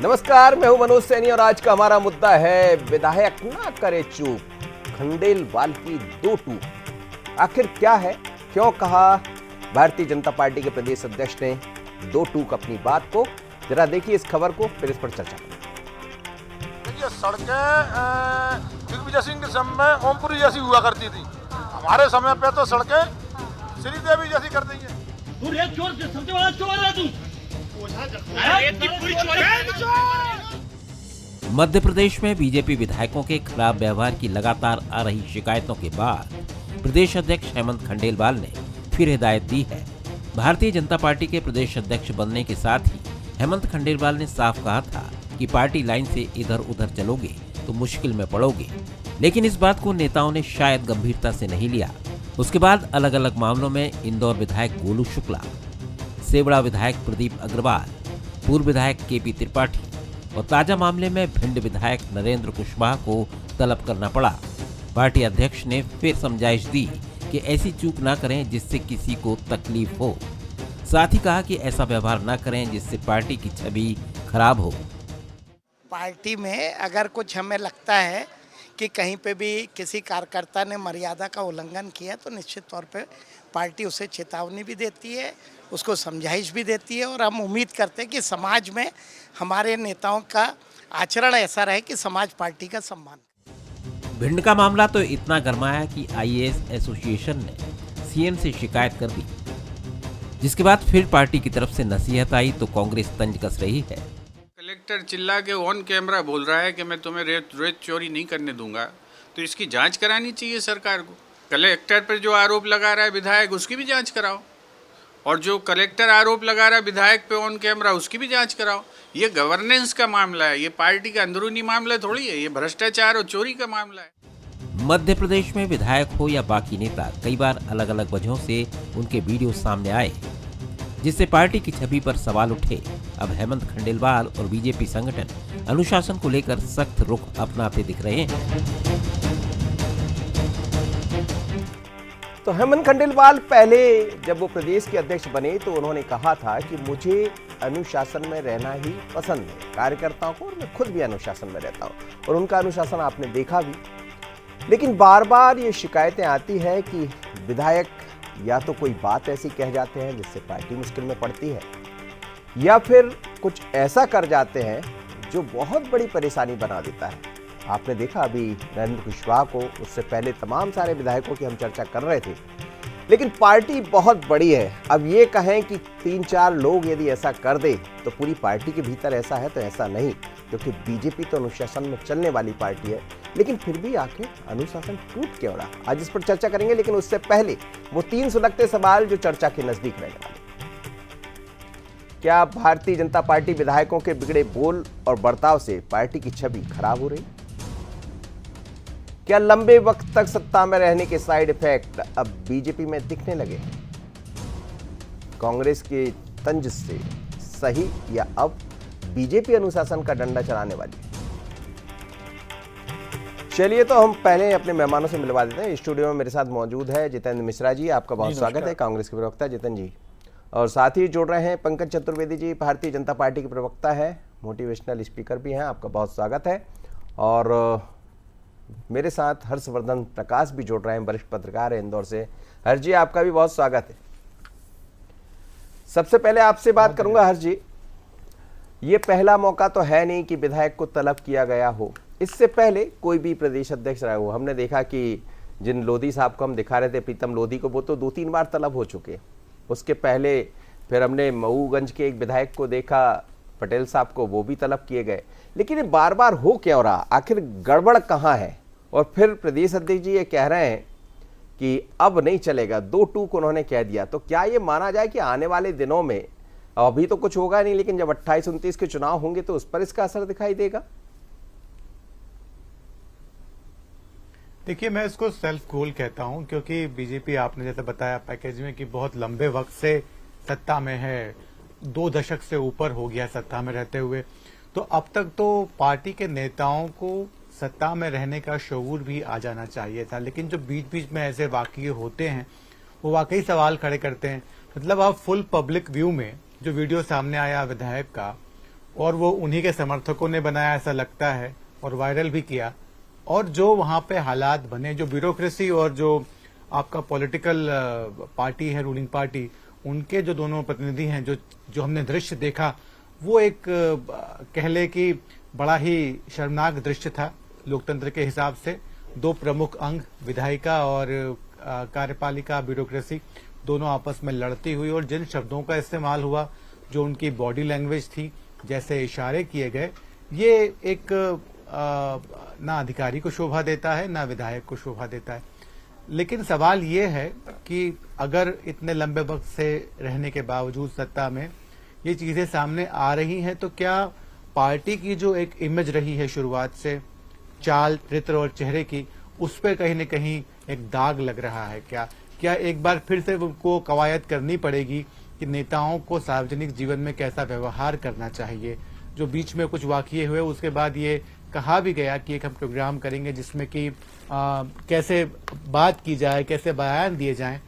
नमस्कार, मैं हूं मनोज सैनी और आज का हमारा मुद्दा है विधायक ना करे चूप, खंडेलवाल की दो टूक। आखिर क्या है, क्यों कहा भारतीय जनता पार्टी के प्रदेश अध्यक्ष ने दो टूक अपनी बात को? जरा देखिए इस खबर को, फिर इस पर चर्चा करें। देखिए, सड़कें दिग्विजय सिंह के समय ओमपुरी जैसी हुआ करती थी, हमारे समय पे तो सड़कें श्रीदेवी जैसी कर दी है। सबसे बड़ा चोर है तू। मध्य प्रदेश में बीजेपी विधायकों के खिलाफ व्यवहार की लगातार आ रही शिकायतों के बाद प्रदेश अध्यक्ष हेमंत खंडेलवाल ने फिर हिदायत दी है। भारतीय जनता पार्टी के प्रदेश अध्यक्ष बनने के साथ ही हेमंत खंडेलवाल ने साफ कहा था कि पार्टी लाइन से इधर उधर चलोगे तो मुश्किल में पड़ोगे, लेकिन इस बात को नेताओं ने शायद गंभीरता से नहीं लिया। उसके बाद अलग अलग मामलों में इंदौर विधायक गोलू शुक्ला, सेवड़ा विधायक प्रदीप अग्रवाल, पूर्व विधायक केपी त्रिपाठी और ताजा मामले में भिंड विधायक नरेंद्र कुशवाहा को तलब करना पड़ा। पार्टी अध्यक्ष ने फिर समझाइश दी कि ऐसी चूक ना करें जिससे किसी को तकलीफ हो। साथ ही कहा कि ऐसा व्यवहार ना करें जिससे पार्टी की छवि खराब हो। पार्टी में अगर कुछ हमें लगता है कि कहीं पे भी किसी कार्यकर्ता ने मर्यादा का उल्लंघन किया तो निश्चित तौर पे पार्टी उसे चेतावनी भी देती है, उसको समझाइश भी देती है और हम उम्मीद करते हैं कि समाज में हमारे नेताओं का आचरण ऐसा रहे कि समाज पार्टी का सम्मान। भिंड का मामला तो इतना गरमाया कि आईएएस एसोसिएशन ने सीएम से शिकायत कर दी, जिसके बाद फिर पार्टी की तरफ से नसीहत आई तो कांग्रेस तंज कस रही है। कलेक्टर चिल्ला के ऑन कैमरा बोल रहा है कि मैं तुम्हें रेत चोरी नहीं करने दूंगा, तो इसकी जांच करानी चाहिए सरकार को। कलेक्टर पर जो आरोप लगा रहा है विधायक, उसकी भी जांच कराओ, और जो कलेक्टर आरोप लगा रहा है विधायक पे ऑन कैमरा, उसकी भी जांच कराओ। ये गवर्नेंस का मामला है, ये पार्टी का अंदरूनी मामला थोड़ी है, ये भ्रष्टाचार और चोरी का मामला है। मध्य प्रदेश में विधायक हो या बाकी नेता, कई बार अलग अलग वजहों से उनके वीडियो सामने आए, जिससे पार्टी की छवि पर सवाल उठे। अब हेमंत खंडेलवाल और बीजेपी संगठन अनुशासन को लेकर सख्त रुख अपनाते दिख रहे हैं। तो हेमंत खंडेलवाल पहले जब वो प्रदेश के अध्यक्ष बने तो उन्होंने कहा था कि मुझे अनुशासन में रहना ही पसंद है, कार्यकर्ताओं को, और मैं खुद भी अनुशासन में रहता हूं, और उनका अनुशासन आपने देखा भी। लेकिन बार बार ये शिकायतें आती है कि विधायक या तो कोई बात ऐसी कह जाते हैं जिससे पार्टी मुश्किल में पड़ती है, या फिर कुछ ऐसा कर जाते हैं जो बहुत बड़ी परेशानी बना देता है। आपने देखा अभी नरेंद्र कुशवाहा को, उससे पहले तमाम सारे विधायकों की हम चर्चा कर रहे थे। लेकिन पार्टी बहुत बड़ी है। अब ये कहें कि 3-4 लोग यदि ऐसा कर दे तो पूरी पार्टी के भीतर ऐसा है, तो ऐसा नहीं, क्योंकि बीजेपी तो अनुशासन में चलने वाली पार्टी है। लेकिन फिर भी आखिर अनुशासन टूट क्यों रहा, आज इस पर चर्चा करेंगे। लेकिन उससे पहले वो 3 सुलगते सवाल जो चर्चा के नजदीक रहने वाले। क्या भारतीय जनता पार्टी विधायकों के बिगड़े बोल और बर्ताव से पार्टी की छवि खराब हो रही? क्या लंबे वक्त तक सत्ता में रहने के साइड इफेक्ट अब बीजेपी में दिखने लगे? कांग्रेस के तंज से सही, या अब बीजेपी अनुशासन का डंडा चलाने वाली है? चलिए, तो हम पहले अपने मेहमानों से मिलवा देते हैं। स्टूडियो में मेरे साथ मौजूद है जितेंद्र मिश्रा जी, आपका बहुत स्वागत है, कांग्रेस के प्रवक्ता जितेंद्र जी। और साथ ही जुड़ रहे हैं पंकज चतुर्वेदी जी, भारतीय जनता पार्टी के प्रवक्ता है, मोटिवेशनल स्पीकर भी हैं, आपका बहुत स्वागत है। और मेरे साथ हर्षवर्धन प्रकाश भी जुड़ रहे हैं, वरिष्ठ पत्रकार है इंदौर से। हर्ष जी, आपका भी बहुत स्वागत है। सबसे पहले आपसे बात करूंगा हर्ष जी, ये पहला मौका तो है नहीं कि विधायक को तलब किया गया हो, इससे पहले कोई भी प्रदेश अध्यक्ष रहा हो। हमने देखा कि जिन लोधी साहब को हम दिखा रहे थे, प्रीतम लोधी को, वो तो 2-3 बार तलब हो चुके। उसके पहले फिर हमने मऊगंज के एक विधायक को देखा, पटेल साहब को, वो भी तलब किए गए। लेकिन ये बार बार हो क्यों रहा, आखिर गड़बड़ कहाँ है? और फिर प्रदेश अध्यक्ष जी ये कह रहे हैं कि अब नहीं चलेगा, 2 टूक उन्होंने कह दिया। तो क्या ये माना जाए कि आने वाले दिनों में, अभी तो कुछ होगा नहीं, लेकिन जब 28-29 के चुनाव होंगे तो उस पर इसका असर दिखाई देगा? देखिए, मैं इसको सेल्फ गोल कहता हूं, क्योंकि बीजेपी, आपने जैसे बताया पैकेज में, कि बहुत लंबे वक्त से सत्ता में है, 2 दशक से ऊपर हो गया सत्ता में रहते हुए। तो अब तक तो पार्टी के नेताओं को सत्ता में रहने का शऊर भी आ जाना चाहिए था, लेकिन जो बीच बीच में ऐसे वाकये होते हैं वो वाकई सवाल खड़े करते हैं। मतलब आप फुल पब्लिक व्यू में जो वीडियो सामने आया विधायक का, और वो उन्हीं के समर्थकों ने बनाया ऐसा लगता है और वायरल भी किया। और जो वहां पे हालात बने, जो ब्यूरोक्रेसी और जो आपका पॉलिटिकल पार्टी है, रूलिंग पार्टी, उनके जो दोनों प्रतिनिधि हैं, जो हमने दृश्य देखा, वो एक कह ले कि बड़ा ही शर्मनाक दृश्य था लोकतंत्र के हिसाब से। दो प्रमुख अंग, विधायिका और कार्यपालिका ब्यूरोक्रेसी, दोनों आपस में लड़ती हुई, और जिन शब्दों का इस्तेमाल हुआ, जो उनकी बॉडी लैंग्वेज थी, जैसे इशारे किए गए, ये एक ना अधिकारी को शोभा देता है, ना विधायक को शोभा देता है। लेकिन सवाल ये है कि अगर इतने लंबे वक्त से रहने के बावजूद सत्ता में ये चीजें सामने आ रही हैं, तो क्या पार्टी की जो एक इमेज रही है शुरुआत से, चाल, चरित्र और चेहरे की, उस पर कहीं न कहीं एक दाग लग रहा है? क्या एक बार फिर से उनको कवायद करनी पड़ेगी कि नेताओं को सार्वजनिक जीवन में कैसा व्यवहार करना चाहिए? जो बीच में कुछ वाकये हुए, उसके बाद ये कहा भी गया कि एक हम प्रोग्राम करेंगे जिसमें कि कैसे बात की जाए, कैसे बयान दिए जाएं,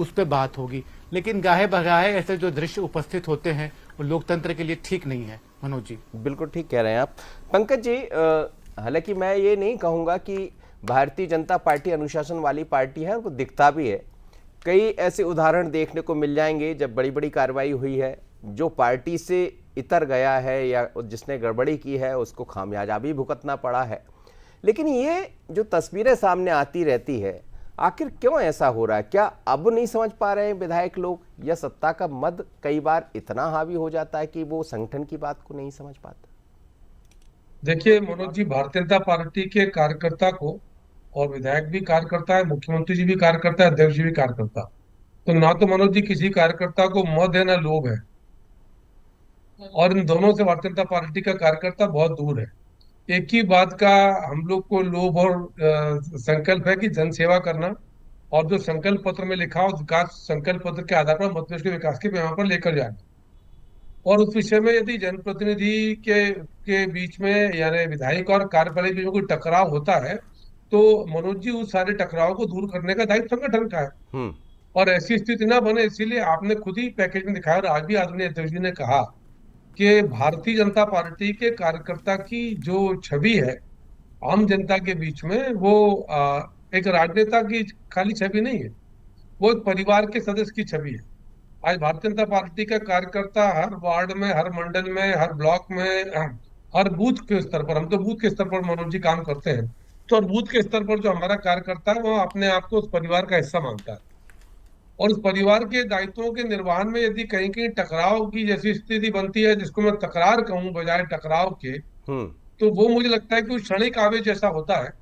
उस पर बात होगी। लेकिन गाहे बगाहे ऐसे जो दृश्य उपस्थित होते हैं, वो लोकतंत्र के लिए ठीक नहीं है। मनोज जी, बिल्कुल ठीक कह रहे हैं आप। पंकज जी, हालांकि मैं ये नहीं कहूंगा कि भारतीय जनता पार्टी अनुशासन वाली पार्टी है, वो दिखता भी है। कई ऐसे उदाहरण देखने को मिल जाएंगे जब बड़ी बड़ी कार्रवाई हुई है, जो पार्टी से इतर गया है या जिसने गड़बड़ी की है उसको खामियाजा भी भुगतना पड़ा है। लेकिन ये जो तस्वीरें सामने आती रहती है, आखिर क्यों ऐसा हो रहा है? क्या अब नहीं समझ पा रहे हैं विधायक लोग, या सत्ता का मद कई बार इतना हावी हो जाता है कि वो संगठन की बात को नहीं समझ पाता? देखिए मनोज जी, भारतीय जनता पार्टी के कार्यकर्ता को, और विधायक भी कार्यकर्ता है, मुख्यमंत्री जी भी कार्यकर्ता है, अध्यक्ष जी भी कार्यकर्ता, तो ना तो मनोज जी किसी कार्यकर्ता को मद है ना लोभ है, और इन दोनों से भारतीय जनता पार्टी का कार्यकर्ता बहुत दूर है। एक ही बात का हम लोग को लोभ और संकल्प है कि जनसेवा करना, और जो संकल्प पत्र में लिखा हो विकास संकल्प पत्र के आधार पर मध्य प्रदेश के विकास के पैमाने पर लेकर जाना। और उस विषय में यदि जनप्रतिनिधि के बीच में, यानी विधायक और कार्यपालिका के बीच में कोई टकराव होता है, तो मनोज जी उस सारे टकराव को दूर करने का दायित्व संगठन का है। और ऐसी स्थिति ना बने, इसीलिए आपने खुद ही पैकेज में दिखाया, और आज भी आदरणीय अध्यक्ष जी ने कहा कि भारतीय जनता पार्टी के कार्यकर्ता की जो छवि है आम जनता के बीच में, वो एक राजनेता की खाली छवि नहीं है, वो एक परिवार के सदस्य की छवि है। आज भारतीय जनता पार्टी का कार्यकर्ता हर वार्ड में, हर मंडल में, हर ब्लॉक में, हर बूथ के स्तर पर, हम तो बूथ के स्तर पर मनोज जी काम करते हैं, तो और बूथ के स्तर पर जो हमारा कार्यकर्ता है वो अपने आप को उस परिवार का हिस्सा मानता है। और उस परिवार के दायित्वों के निर्वहन में यदि कहीं कहीं टकराव की जैसी स्थिति बनती है, जिसको मैं तकरार कहूं बजाय टकराव के, तो वो मुझे लगता है कि क्षणिक आवेश जैसा होता है।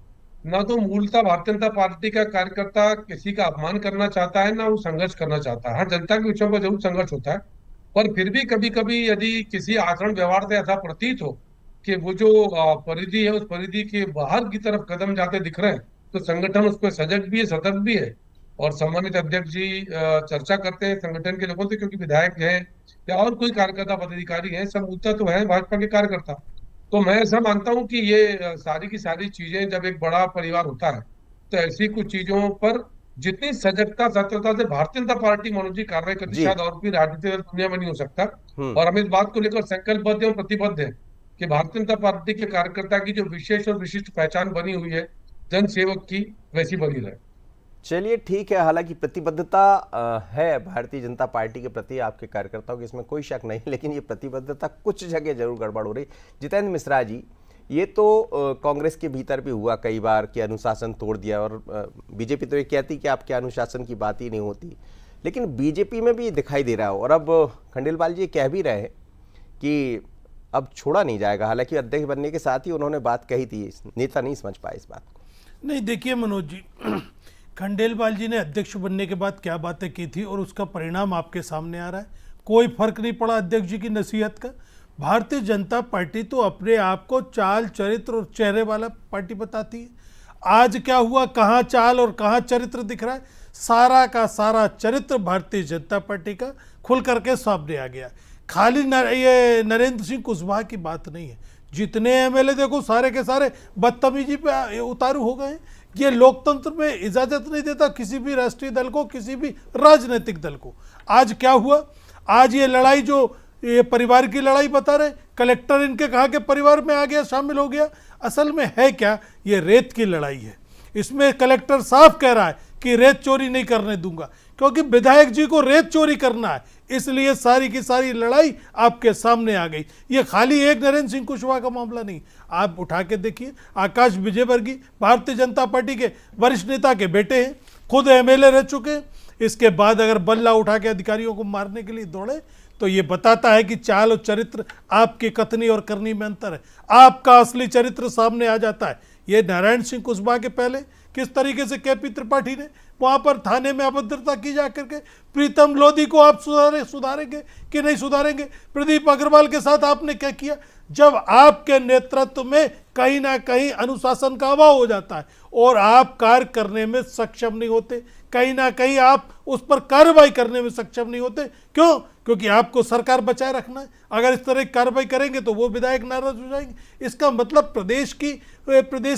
ना तो मूलतः भारतीय जनता पार्टी का कार्यकर्ता किसी का अपमान करना चाहता है, ना वो संघर्ष करना चाहता है। हाँ, जनता के विषयों पर जरूर संघर्ष होता है, पर फिर भी कभी कभी यदि किसी आचरण व्यवहार से ऐसा प्रतीत हो कि वो जो परिधि है, उस परिधि के बाहर की तरफ कदम जाते दिख रहे हैं, तो संगठन उस पर सजग भी है, सतर्क भी है। और सम्मानित अध्यक्ष जी चर्चा करते हैं संगठन के लोगों से, क्योंकि विधायक है या और कोई कार्यकर्ता पदाधिकारी है, सब मूलतः तो है भाजपा के कार्यकर्ता। तो मैं ऐसा मानता हूं कि ये सारी की सारी चीजें, जब एक बड़ा परिवार होता है, तो ऐसी कुछ चीजों पर जितनी सजगता सतर्कता से भारतीय जनता पार्टी मनोज जी कार्रवाई करती, शायद और भी राजनीतिक दुनिया में नहीं हो सकता। और हम इस बात को लेकर संकल्पबद्ध और प्रतिबद्ध है कि भारतीय जनता पार्टी के कार्यकर्ता की जो विशेष और विशिष्ट पहचान बनी हुई है जन सेवक की, वैसी बनी रहे। चलिए ठीक है, हालांकि प्रतिबद्धता है भारतीय जनता पार्टी के प्रति आपके कार्यकर्ताओं की, इसमें कोई शक नहीं, लेकिन ये प्रतिबद्धता कुछ जगह जरूर गड़बड़ हो रही। जितेंद्र मिश्रा जी, ये तो कांग्रेस के भीतर भी हुआ कई बार कि अनुशासन तोड़ दिया, और बीजेपी तो ये कहती कि आपके अनुशासन की बात ही नहीं होती, लेकिन बीजेपी में भी दिखाई दे रहा हो। और अब खंडेलवाल जी कह भी रहे हैं कि अब छोड़ा नहीं जाएगा, हालांकि अध्यक्ष बनने के साथ ही उन्होंने बात कही थी, नेता नहीं समझ पाए इस बात को। नहीं, देखिए मनोज जी, खंडेलवाल जी ने अध्यक्ष बनने के बाद क्या बातें की थी और उसका परिणाम आपके सामने आ रहा है। कोई फर्क नहीं पड़ा अध्यक्ष जी की नसीहत का। भारतीय जनता पार्टी तो अपने आप को चाल, चरित्र और चेहरे वाला पार्टी बताती है। आज क्या हुआ, कहाँ चाल और कहाँ चरित्र दिख रहा है? सारा का सारा चरित्र भारतीय जनता पार्टी का खुल करके सामने आ गया। खाली ये नरेंद्र सिंह कुशवाहा की बात नहीं है, जितने एमएलए देखो सारे के सारे बदतमीजी पे उतारू हो गए। ये लोकतंत्र में इजाजत नहीं देता किसी भी राष्ट्रीय दल को, किसी भी राजनीतिक दल को। आज क्या हुआ, आज ये लड़ाई जो ये परिवार की लड़ाई बता रहे, कलेक्टर इनके कहा के परिवार में आ गया, शामिल हो गया। असल में है क्या, ये रेत की लड़ाई है। इसमें कलेक्टर साफ कह रहा है कि रेत चोरी नहीं करने दूंगा, क्योंकि विधायक जी को रेत चोरी करना है, इसलिए सारी की सारी लड़ाई आपके सामने आ गई। ये खाली एक नरेंद्र सिंह कुशवाहा का मामला नहीं, आप उठा के देखिए। आकाश विजयवर्गीय भारतीय जनता पार्टी के वरिष्ठ नेता के बेटे हैं, खुद एमएलए रह चुके हैं। इसके बाद अगर बल्ला उठा के अधिकारियों को मारने के लिए दौड़े तो ये बताता है कि चाल और चरित्र, आपकी कथनी और करनी में अंतर है। आपका असली चरित्र सामने आ जाता है। ये नारायण सिंह कुशवाहा के पहले किस तरीके से केपी त्रिपाठी ने वहां पर थाने में अभद्रता की जा करके, प्रीतम लोधी को आप सुधारेंगे कि नहीं सुधारेंगे? प्रदीप अग्रवाल के साथ आपने क्या किया? जब आपके नेतृत्व में कहीं ना कहीं अनुशासन का अभाव हो जाता है और आप कार्य करने में सक्षम नहीं होते, कहीं ना कहीं आप उस पर कार्रवाई करने में सक्षम नहीं होते। क्यों? क्योंकि आपको सरकार बचाए रखना है। अगर इस तरह की कार्रवाई करेंगे तो वो विधायक नाराज हो जाएंगे। इसका मतलब प्रदेश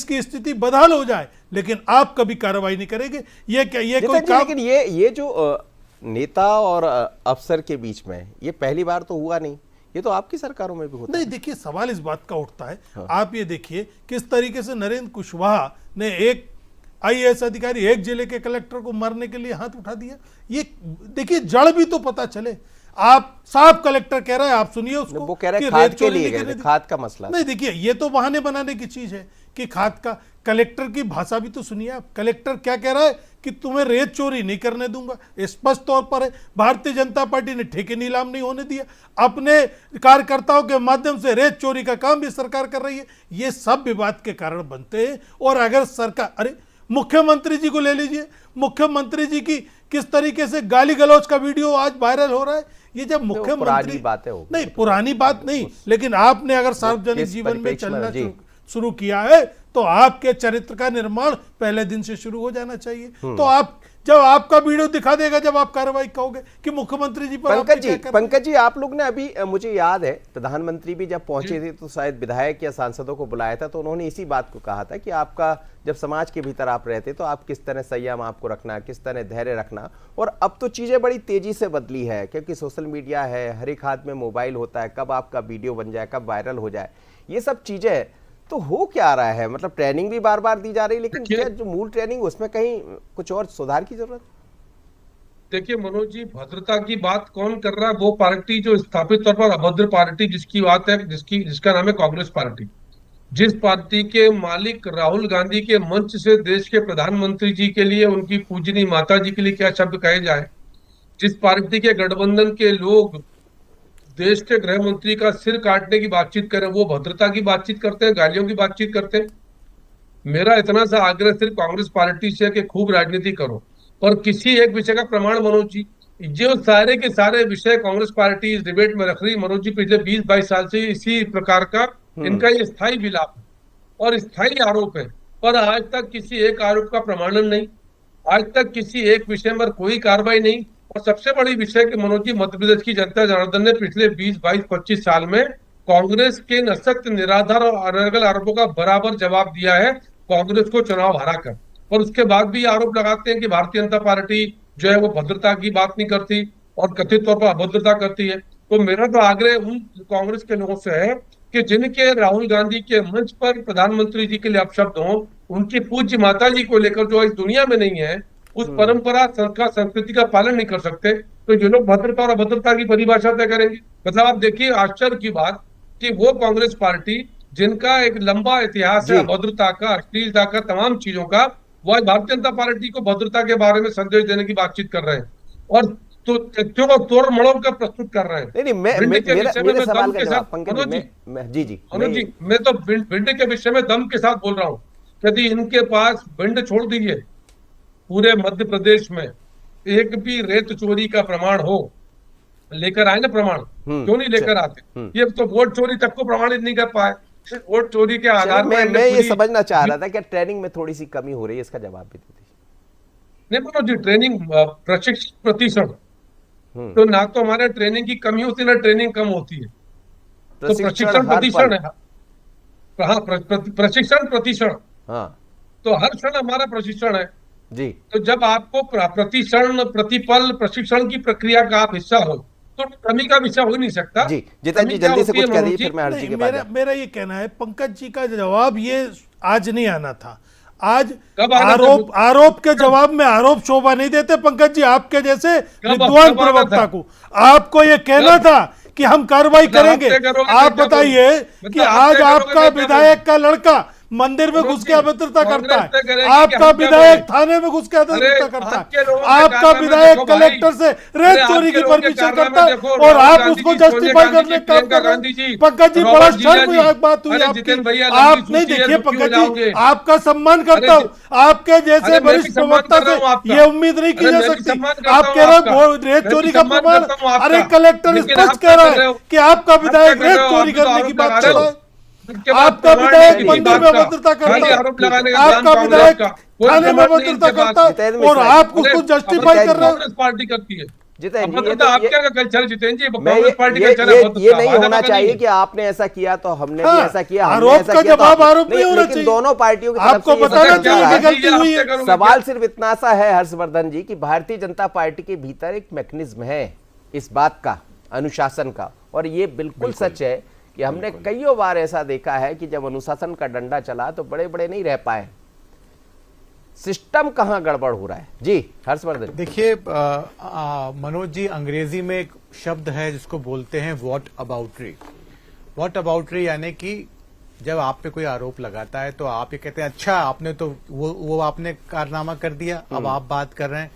की स्थिति बदहाल हो जाए, लेकिन आप कभी कार्रवाई नहीं करेंगे। ये क्या, ये कोई काम? लेकिन ये जो नेता और अफसर के बीच में ये पहली बार तो हुआ नहीं, ये तो आपकी सरकारों में भी होता नहीं। देखिए, सवाल इस बात का उठता है, आप ये देखिए किस तरीके से नरेंद्र कुशवाहा ने एक आईएएस अधिकारी, एक जिले के कलेक्टर को मारने के लिए हाथ उठा दिया। ये देखिए, जड़ भी तो पता चले। आप साफ कलेक्टर कह रहा है, आप सुनिए उसको, वो कह रहा है खाद के लिए, खाद का मसला नहीं। देखिए, ये तो बहाने बनाने की चीज है कि खाद का, कलेक्टर की भाषा भी तो सुनिए आप। कलेक्टर क्या कह रहा है कि तुम्हें रेत चोरी नहीं करने दूंगा, स्पष्ट तौर पर है। भारतीय जनता पार्टी ने ठेके नीलाम नहीं होने दिया, अपने कार्यकर्ताओं के माध्यम से रेत चोरी का काम भी सरकार कर रही है। ये सब विवाद के कारण बनते हैं। और अगर सरकार, अरे मुख्यमंत्री जी को ले लीजिए, मुख्यमंत्री जी की किस तरीके से गाली गलौज का वीडियो आज वायरल हो रहा है। ये जब मुख्यमंत्री, नहीं पुरानी बात नहीं, लेकिन आपने अगर सार्वजनिक जीवन में चलना शुरू किया है तो आपके चरित्र का निर्माण पहले दिन से शुरू हो जाना चाहिए। तो आप जब आपका वीडियो दिखा देगा, जब आप कार्रवाई कहोगे कि मुख्यमंत्री जी पर पंकज जी, आप लोग ने अभी, मुझे याद है प्रधानमंत्री भी जब पहुंचे थे तो शायद विधायक या सांसदों को बुलाया था, तो उन्होंने इसी बात को कहा था कि आपका जब समाज के भीतर आप रहते तो आप किस तरह संयम आपको रखना, किस तरह धैर्य रखना। और अब तो चीजें बड़ी तेजी से बदली है, क्योंकि सोशल मीडिया है, हर एक हाथ में मोबाइल होता है, कब आपका वीडियो बन जाए, कब वायरल हो जाए, ये सब चीजें। तो हो क्या रहा है? मतलब ट्रेनिंग भी बार बार दी जा रही, लेकिन क्या जो मूल ट्रेनिंग उसमें कहीं कुछ और सुधार की जरूरत? देखिए मनोज जी, भद्रता की बात कौन कर रहा है? वो पार्टी जो स्थापित तौर पर अभद्र पार्टी जिसकी बात है, जिसका नाम है कांग्रेस पार्टी, जिस पार्टी के मालिक राहुल गांधी के मंच से देश के प्रधानमंत्री जी के लिए, उनकी पूजनी माता जी के लिए क्या शब्द कहे जाए, जिस पार्टी के गठबंधन के लोग देश के गृह मंत्री का सिर काटने की बातचीत करें, वो भद्रता की बातचीत करते हैं, गालियों की बातचीत करते हैं। मेरा इतना सा आग्रह सिर्फ कांग्रेस पार्टी से कि खूब राजनीति करो, और किसी एक विषय का प्रमाण मनोज जी, जो सारे के सारे विषय कांग्रेस पार्टी इस डिबेट में रख रही मनोज जी, पिछले 20-22 साल से इसी प्रकार का इनका ये स्थायी विलाप है और स्थायी आरोप है, पर आज तक किसी एक आरोप का प्रमाणन नहीं, आज तक किसी एक विषय पर कोई कार्रवाई नहीं। और सबसे बड़ी विषय कि मनोज जी, मध्य प्रदेश की जनता जनार्दन ने पिछले 20-22-25 साल में कांग्रेस के असत्य, निराधार और अनर्गल आरोपों का बराबर जवाब दिया है कांग्रेस को चुनाव हराकर। और उसके बाद भी आरोप लगाते हैं कि भारतीय जनता पार्टी जो है वो भद्रता की बात नहीं करती और कथित तौर पर अभद्रता करती है। तो मेरा तो आग्रह उन कांग्रेस के लोगों से है कि जिनके राहुल गांधी के मंच पर प्रधानमंत्री जी के लिए अपशब्द हो, उनकी पूज्य माता जी को लेकर जो इस दुनिया में नहीं है, उस परंपरा, संस्कार, संस्कृति का पालन नहीं कर सकते, तो ये लोग भद्रता और अभद्रता की परिभाषा तय करेंगे। मतलब आप देखिए आश्चर्य की बात कि वो कांग्रेस पार्टी जिनका एक लंबा इतिहास है अभद्रता का, अश्लीलता का, तमाम चीजों का, वो भारतीय जनता पार्टी को भद्रता के बारे में संदेश देने की बातचीत कर रहे हैं और तो तथ्यों को तोड़ मड़ोड़ कर प्रस्तुत कर रहे हैं। मैं तो भिंड के विषय में दम के साथ बोल रहा हूँ, यदि इनके पास भिंड छोड़ दीजिए, पूरे मध्य प्रदेश में एक भी रेत चोरी का प्रमाण हो, लेकर आए ना प्रमाण, क्यों नहीं लेकर आते? ये तो वोट चोरी तक को प्रमाणित नहीं कर पाए, वोट चोरी के आधार पर। मैं ये समझना चाह रहा था कि ट्रेनिंग में थोड़ी सी कमी हो रही है, इसका जवाब भी दे दीजिए। नहीं मनोज जी, ट्रेनिंग प्रशिक्षण प्रतिशत, तो ना तो हमारे ट्रेनिंग की कमी होती, ना ट्रेनिंग कम होती है। तो प्रशिक्षण प्रतिशत है, हाँ प्रशिक्षण प्रतिशत, हाँ तो हर क्षण हमारा प्रशिक्षण है जी। तो जब आपको प्रतिक्षण, प्रतिपल प्रशिक्षण की प्रक्रिया का आप हिस्सा हो, तो कमी का विषय हो ही नहीं सकता। जी जितेंद्र जी कमी क्या जल्दी से होती है कुछ कह मनोज दीजिए, जी? फिर मैं हर्ष जी नहीं, के पास मेरा मेरा ये कहना है पंकज जी का जवाब ये आज नहीं आना था। आज कब आना था? आरोप के जवाब में आरोप शोभा नहीं देते पंकज जी, आपके जैसे विद्वान कब आना प्रवक्ता था? को। आपको ये कहना था कि हम कार्रवाई करेंगे। हफ्ते करोगे आप तो क्या बताइए करोगे? कि मतलब आज हफ्ते करोगे आपका तो क्या विधायक का लड़का मंदिर में मनोज घुस के जी, अभद्रता करता कांग्रेस पे करेगी है, कि आपका हम क्या विधायक करें? थाने में घुस के अभद्रता करता आपके लोगों है, के आपका कारनामे विधायक देखो भाई। कलेक्टर से अरे रेत चोरी आपके की लोगों के परमिशन कारनामे करता है देखो, और राहुल आप गांधी उसको जी, सोनिया जस्टिफाई गांधी करने जी, का काम प्रियंका कर रहे गांधी जी, हैं। पंकज जी बड़ा रॉबर्ट जिया शर्म जी। बात हुई अरे आपकी। जितेंद्र भैया, लंबी आप नहीं सूची है, देखिए दुखी हो पंकज जाओगे। जी, आपका सम्मान करता अरे हूँ, आपके जैसे अरे मैं भी वरिष्ठ सम्मान प्रवक्ता कर रहा से हूँ आपका। ये उम्मीद नहीं की अरे जा मैं भी सकती। सम्मान करता आप हूँ कह रहे आपका। हो रेत मैं भी चोरी का सम्मान प्रमाण, करता हूँ आपका। अरे कलेक्टर लेकिन स्पष्ट आप कह क्या रहा कर रहे है हो? कि आपका आप क्या विधायक कर रहे रेत हो? चोरी आप भी तो करने की आरोप बात लगा कर रहे रहा हो। है। उसके बाद आपका प्रमाण विधायक नहीं है मंदिर बात में का। अभद्रता करता खाली है, आरोप लगाने का आपका काम विधायक कांग्रेस का। कोई थाने में प्रमाण नहीं अभद्रता इनके पास। करता है जितेंद्र और मिश्रा आप जी, उसको अरे, जस्टिफाई अभद्रता कर रहे हो। कांग्रेस पार्टी करती है। जितेंद्र जी ये अभद्रता तो आपके का कल्चर जितेंद्र जी, मैं कांग्रेस पार्टी ये कल्चर है ये अभद्रता, नहीं भाजपा होना का चाहिए नहीं है। कि आपने ऐसा किया तो हमने भी हाँ, ऐसा किया, हमने आरोप ऐसा का किया तो जवाब आप- आरोप नहीं होना लेकिन चाहिए। दोनों पार्टियों की तरफ आपको से ये बताना बताया जा चाहिए रहा कि है। गलती हुई है। करोगे सवाल क्या? सिर्फ इतना सा है हर्षवर्धन जी कि भारतीय जनता पार्टी के भीतर एक मैकेनिज्म है इस बात का, अनुशासन का, और ये बिल्कुल सच है कि हमने कईयों बार ऐसा देखा है कि जब अनुशासन का डंडा चला तो बड़े बड़े नहीं रह पाए। सिस्टम कहां गड़बड़ हो रहा है? जी हर्षवर्धन। देखिए मनोज जी, अंग्रेजी में एक शब्द है जिसको बोलते हैं वॉट अबाउटरी। वॉट अबाउटरी यानी कि जब आप पे कोई आरोप लगाता है तो आप ये कहते हैं अच्छा आपने तो वो आपने कारनामा कर दिया, अब आप बात कर रहे हैं।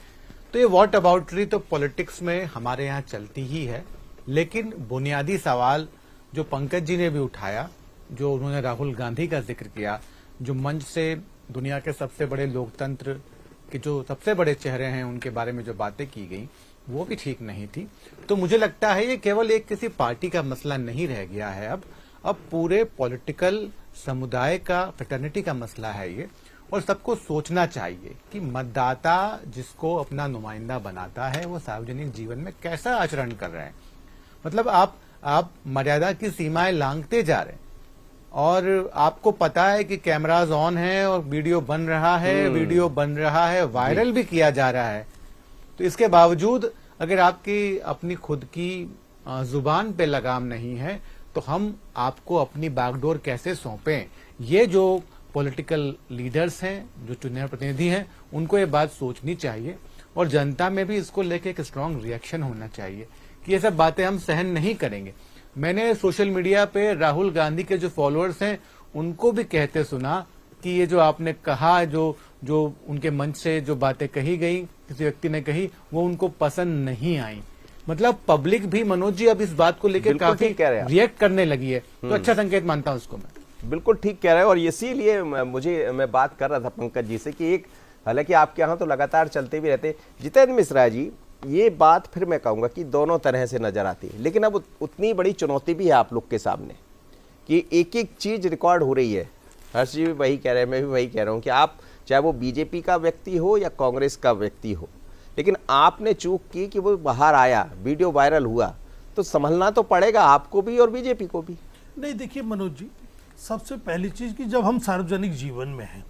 तो ये वॉट अबाउटरी तो पॉलिटिक्स में हमारे यहाँ चलती ही है, लेकिन बुनियादी सवाल जो पंकज जी ने भी उठाया, जो उन्होंने राहुल गांधी का जिक्र किया, जो मंच से दुनिया के सबसे बड़े लोकतंत्र के जो सबसे बड़े चेहरे हैं उनके बारे में जो बातें की गई वो भी ठीक नहीं थी। तो मुझे लगता है ये केवल एक किसी पार्टी का मसला नहीं रह गया है, अब पूरे पॉलिटिकल समुदाय का, फ्रेटर्निटी का मसला है ये। और सबको सोचना चाहिए कि मतदाता जिसको अपना नुमाइंदा बनाता है वो सार्वजनिक जीवन में कैसा आचरण कर रहे हैं। मतलब आप मर्यादा की सीमाएं लांघते जा रहे हैं और आपको पता है कि कैमराज ऑन है और वीडियो बन रहा है, वायरल भी किया जा रहा है। तो इसके बावजूद अगर आपकी अपनी खुद की जुबान पे लगाम नहीं है तो हम आपको अपनी बागडोर कैसे सौंपें? ये जो पॉलिटिकल लीडर्स हैं, जो चुने प्रतिनिधि हैं, उनको ये बात सोचनी चाहिए और जनता में भी इसको लेके एक स्ट्रांग रिएक्शन होना चाहिए कि ये सब बातें हम सहन नहीं करेंगे। मैंने सोशल मीडिया पे राहुल गांधी के जो फॉलोअर्स हैं उनको भी कहते सुना कि ये जो आपने कहा, जो उनके मंच से जो बातें कही गई, किसी व्यक्ति ने कही, वो उनको पसंद नहीं आई। मतलब पब्लिक भी मनोज जी अब इस बात को लेकर काफी रिएक्ट करने लगी है, तो अच्छा संकेत मानता हूं उसको मैं। बिल्कुल ठीक कह रहे हैं और इसीलिए मैं बात कर रहा था पंकज जी से कि एक, हालांकि आपके यहाँ तो लगातार चलते भी रहते, जितेंद्र मिश्रा जी, ये बात फिर मैं कहूंगा कि दोनों तरह से नजर आती है, लेकिन अब उतनी बड़ी चुनौती भी है आप लोग के सामने कि एक एक चीज रिकॉर्ड हो रही है। हर्ष जी भी वही कह रहे हैं, मैं भी वही कह रहा हूं कि आप चाहे वो बीजेपी का व्यक्ति हो या कांग्रेस का व्यक्ति हो, लेकिन आपने चूक की कि वो बाहर आया, वीडियो वायरल हुआ, तो संभलना तो पड़ेगा आपको भी और बीजेपी को भी। नहीं देखिए मनोज जी, सबसे पहली चीज कि जब हम सार्वजनिक जीवन में हैं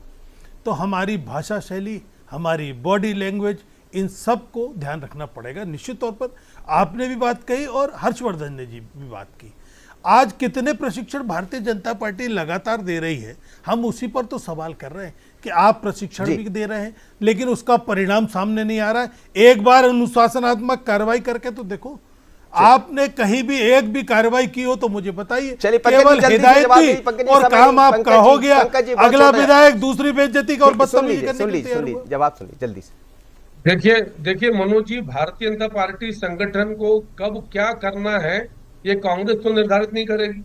तो हमारी भाषा शैली, हमारी बॉडी लैंग्वेज, इन सब को ध्यान रखना पड़ेगा। निश्चित तौर पर आपने भी बात कही और हर्षवर्धन ने जी भी बात की। आज कितने प्रशिक्षण भारतीय जनता पार्टी लगातार दे रही है, हम उसी पर तो सवाल कर रहे हैं कि आप प्रशिक्षण भी दे रहे हैं लेकिन उसका परिणाम सामने नहीं आ रहा है। एक बार अनुशासनात्मक कार्रवाई करके तो देखो, आपने कहीं भी एक भी कार्रवाई की हो तो मुझे बताइए। केवल हिदायत की और काम आपका हो गया, अगला विधायक दूसरी बेइज्जती का और बदतमीजी करने के लिए तैयार हुआ। जवाब सुनिए जल्दी से। देखिए मनोज जी, भारतीय जनता पार्टी संगठन को कब क्या करना है ये कांग्रेस तो निर्धारित नहीं करेगी,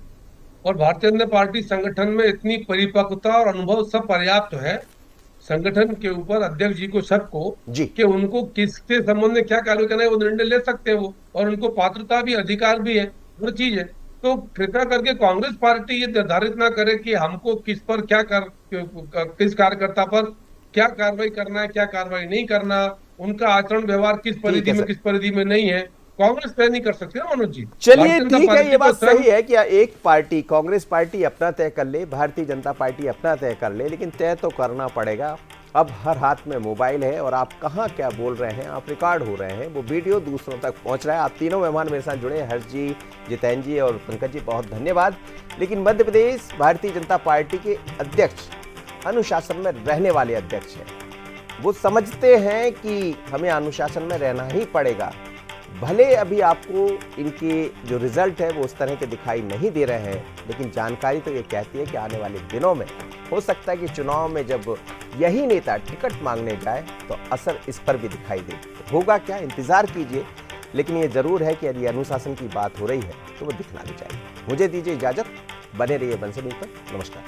और भारतीय जनता पार्टी संगठन में इतनी परिपक्वता और अनुभव सब पर्याप्त है संगठन के ऊपर, अध्यक्ष जी को, सबको, कि उनको किसके संबंध में क्या कार्य करना है वो निर्णय ले सकते हैं वो, और उनको पात्रता भी, अधिकार भी है, वो चीज है। तो कृपया करके कांग्रेस पार्टी ये निर्धारित ना करे कि हमको किस पर किस कार्यकर्ता पर क्या कार्रवाई करना है, क्या कार्रवाई नहीं करना, उनका आचरण व्यवहार किस परिधि में, किस परिधि में नहीं है, कांग्रेस तय नहीं कर सकती ना मनोज जी। चलिए ठीक है, ये बात सही है कि एक पार्टी, कांग्रेस पार्टी अपना तय कर ले, भारतीय जनता पार्टी अपना तय कर ले, लेकिन तय तो करना पड़ेगा अब हर हाथ में मोबाइल है और आप कहाँ क्या बोल रहे हैं, आप रिकॉर्ड हो रहे हैं, वो वीडियो दूसरों तक पहुंच रहा है। आप तीनों मेहमान मेरे साथ जुड़े हैं, हर्ष जी, जितेंद्र जी और पंकज जी, बहुत धन्यवाद। लेकिन मध्य प्रदेश भारतीय जनता पार्टी के अध्यक्ष अनुशासन में रहने वाले अध्यक्ष हैं। वो समझते हैं कि हमें अनुशासन में रहना ही पड़ेगा। भले अभी आपको इनके जो रिजल्ट है वो उस तरह के दिखाई नहीं दे रहे हैं, लेकिन जानकारी तो ये कहती है कि आने वाले दिनों में हो सकता है कि चुनाव में जब यही नेता टिकट मांगने जाए तो असर इस पर भी दिखाई दे। तो होगा क्या, इंतजार कीजिए। लेकिन ये जरूर है कि यदि अनुशासन की बात हो रही है तो वो दिखना भी चाहिए। मुझे दीजिए इजाजत, बने रहिए बंसली पर। नमस्कार।